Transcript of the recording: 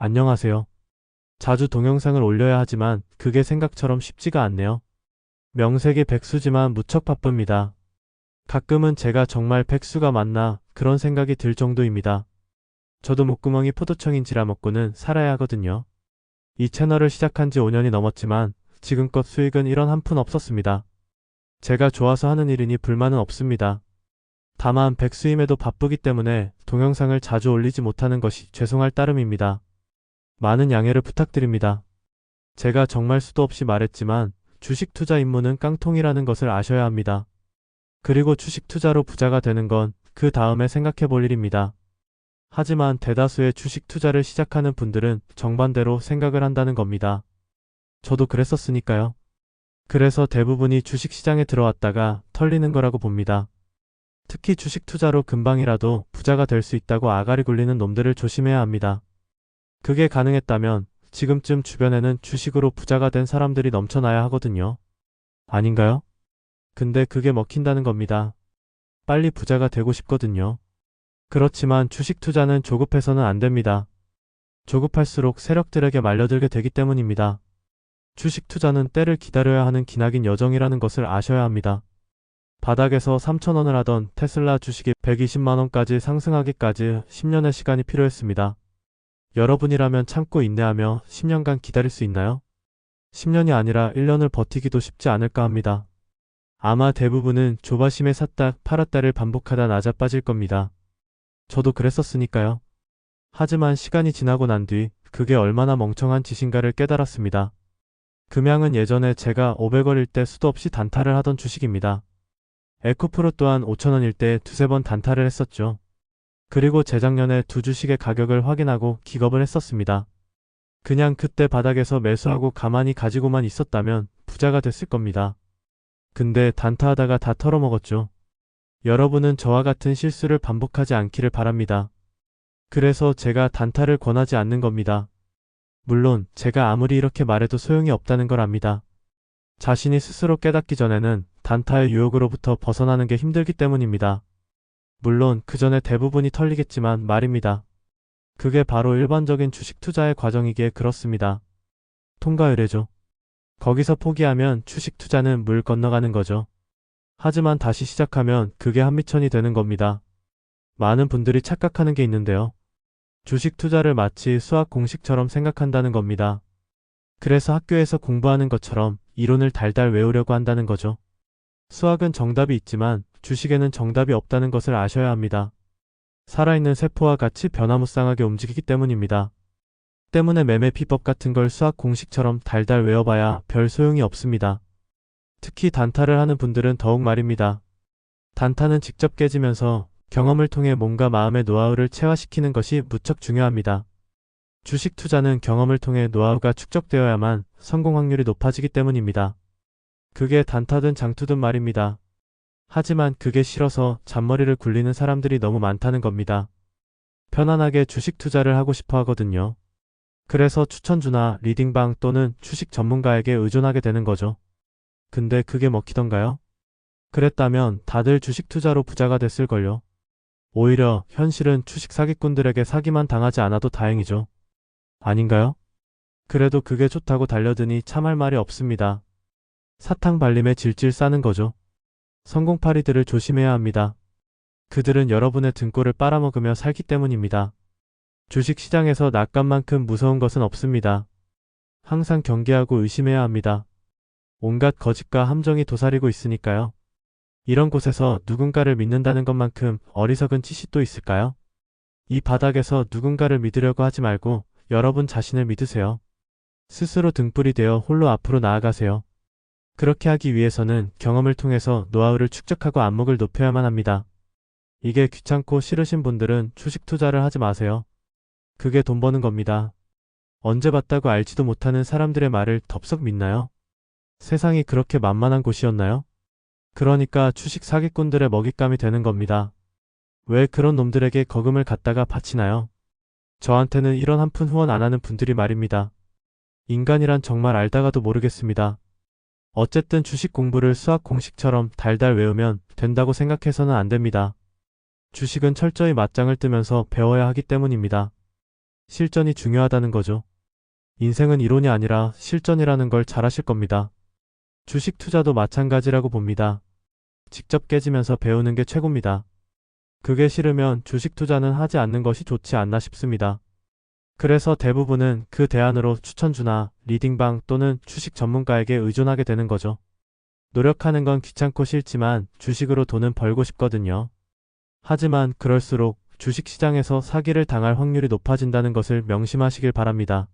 안녕하세요. 자주 동영상을 올려야 하지만 그게 생각처럼 쉽지가 않네요. 명색이 백수지만 무척 바쁩니다. 가끔은 제가 정말 백수가 맞나 그런 생각이 들 정도입니다. 저도 목구멍이 포도청인지라 먹고는 살아야 하거든요. 이 채널을 시작한 지 5년이 넘었지만 지금껏 수익은 1원 한 푼 없었습니다. 제가 좋아서 하는 일이니 불만은 없습니다. 다만 백수임에도 바쁘기 때문에 동영상을 자주 올리지 못하는 것이 죄송할 따름입니다. 많은 양해를 부탁드립니다. 제가 정말 수도 없이 말했지만 주식 투자 입문은 깡통이라는 것을 아셔야 합니다. 그리고 주식 투자로 부자가 되는 건 그 다음에 생각해 볼 일입니다. 하지만 대다수의 주식 투자를 시작하는 분들은 정반대로 생각을 한다는 겁니다. 저도 그랬었으니까요. 그래서 대부분이 주식 시장에 들어왔다가 털리는 거라고 봅니다. 특히 주식 투자로 금방이라도 부자가 될 수 있다고 아가리 굴리는 놈들을 조심해야 합니다. 그게 가능했다면 지금쯤 주변에는 주식으로 부자가 된 사람들이 넘쳐나야 하거든요. 아닌가요? 근데 그게 먹힌다는 겁니다. 빨리 부자가 되고 싶거든요. 그렇지만 주식 투자는 조급해서는 안 됩니다. 조급할수록 세력들에게 말려들게 되기 때문입니다. 주식 투자는 때를 기다려야 하는 기나긴 여정이라는 것을 아셔야 합니다. 바닥에서 3,000원을 하던 테슬라 주식이 120만원까지 상승하기까지 10년의 시간이 필요했습니다. 여러분이라면 참고 인내하며 10년간 기다릴 수 있나요? 10년이 아니라 1년을 버티기도 쉽지 않을까 합니다. 아마 대부분은 조바심에 샀다 팔았다를 반복하다 낮아빠질 겁니다. 저도 그랬었으니까요. 하지만 시간이 지나고 난 뒤 그게 얼마나 멍청한 짓인가를 깨달았습니다. 금양은 예전에 제가 500원일 때 수도 없이 단타를 하던 주식입니다. 에코프로 또한 5,000원일 때 두세 번 단타를 했었죠. 그리고 재작년에 두 주식의 가격을 확인하고 기겁을 했었습니다. 그냥 그때 바닥에서 매수하고 가만히 가지고만 있었다면 부자가 됐을 겁니다. 근데 단타하다가 다 털어먹었죠. 여러분은 저와 같은 실수를 반복하지 않기를 바랍니다. 그래서 제가 단타를 권하지 않는 겁니다. 물론 제가 아무리 이렇게 말해도 소용이 없다는 걸 압니다. 자신이 스스로 깨닫기 전에는 단타의 유혹으로부터 벗어나는 게 힘들기 때문입니다. 물론 그 전에 대부분이 털리겠지만 말입니다. 그게 바로 일반적인 주식 투자의 과정이기에 그렇습니다. 통과 의례죠. 거기서 포기하면 주식 투자는 물 건너가는 거죠. 하지만 다시 시작하면 그게 한미천이 되는 겁니다. 많은 분들이 착각하는 게 있는데요. 주식 투자를 마치 수학 공식처럼 생각한다는 겁니다. 그래서 학교에서 공부하는 것처럼 이론을 달달 외우려고 한다는 거죠. 수학은 정답이 있지만 주식에는 정답이 없다는 것을 아셔야 합니다. 살아있는 세포와 같이 변화무쌍하게 움직이기 때문입니다. 때문에 매매 비법 같은 걸 수학 공식처럼 달달 외워봐야 별 소용이 없습니다. 특히 단타를 하는 분들은 더욱 말입니다. 단타는 직접 깨지면서 경험을 통해 몸과 마음의 노하우를 체화시키는 것이 무척 중요합니다. 주식 투자는 경험을 통해 노하우가 축적되어야만 성공 확률이 높아지기 때문입니다. 그게 단타든 장투든 말입니다. 하지만 그게 싫어서 잔머리를 굴리는 사람들이 너무 많다는 겁니다. 편안하게 주식 투자를 하고 싶어 하거든요. 그래서 추천주나 리딩방 또는 주식 전문가에게 의존하게 되는 거죠. 근데 그게 먹히던가요? 그랬다면 다들 주식 투자로 부자가 됐을걸요. 오히려 현실은 주식 사기꾼들에게 사기만 당하지 않아도 다행이죠. 아닌가요? 그래도 그게 좋다고 달려드니 참할 말이 없습니다. 사탕 발림에 질질 싸는 거죠. 성공파리들을 조심해야 합니다. 그들은 여러분의 등골을 빨아먹으며 살기 때문입니다. 주식시장에서 낙감만큼 무서운 것은 없습니다. 항상 경계하고 의심해야 합니다. 온갖 거짓과 함정이 도사리고 있으니까요. 이런 곳에서 누군가를 믿는다는 것만큼 어리석은 짓이 또 있을까요? 이 바닥에서 누군가를 믿으려고 하지 말고 여러분 자신을 믿으세요. 스스로 등불이 되어 홀로 앞으로 나아가세요. 그렇게 하기 위해서는 경험을 통해서 노하우를 축적하고 안목을 높여야만 합니다. 이게 귀찮고 싫으신 분들은 주식 투자를 하지 마세요. 그게 돈 버는 겁니다. 언제 봤다고 알지도 못하는 사람들의 말을 덥석 믿나요? 세상이 그렇게 만만한 곳이었나요? 그러니까 주식 사기꾼들의 먹잇감이 되는 겁니다. 왜 그런 놈들에게 거금을 갖다가 바치나요? 저한테는 이런 한 푼 후원 안 하는 분들이 말입니다. 인간이란 정말 알다가도 모르겠습니다. 어쨌든 주식 공부를 수학 공식처럼 달달 외우면 된다고 생각해서는 안 됩니다. 주식은 철저히 맞짱을 뜨면서 배워야 하기 때문입니다. 실전이 중요하다는 거죠. 인생은 이론이 아니라 실전이라는 걸 잘 아실 겁니다. 주식 투자도 마찬가지라고 봅니다. 직접 깨지면서 배우는 게 최고입니다. 그게 싫으면 주식 투자는 하지 않는 것이 좋지 않나 싶습니다. 그래서 대부분은 그 대안으로 추천주나 리딩방 또는 주식 전문가에게 의존하게 되는 거죠. 노력하는 건 귀찮고 싫지만 주식으로 돈은 벌고 싶거든요. 하지만 그럴수록 주식시장에서 사기를 당할 확률이 높아진다는 것을 명심하시길 바랍니다.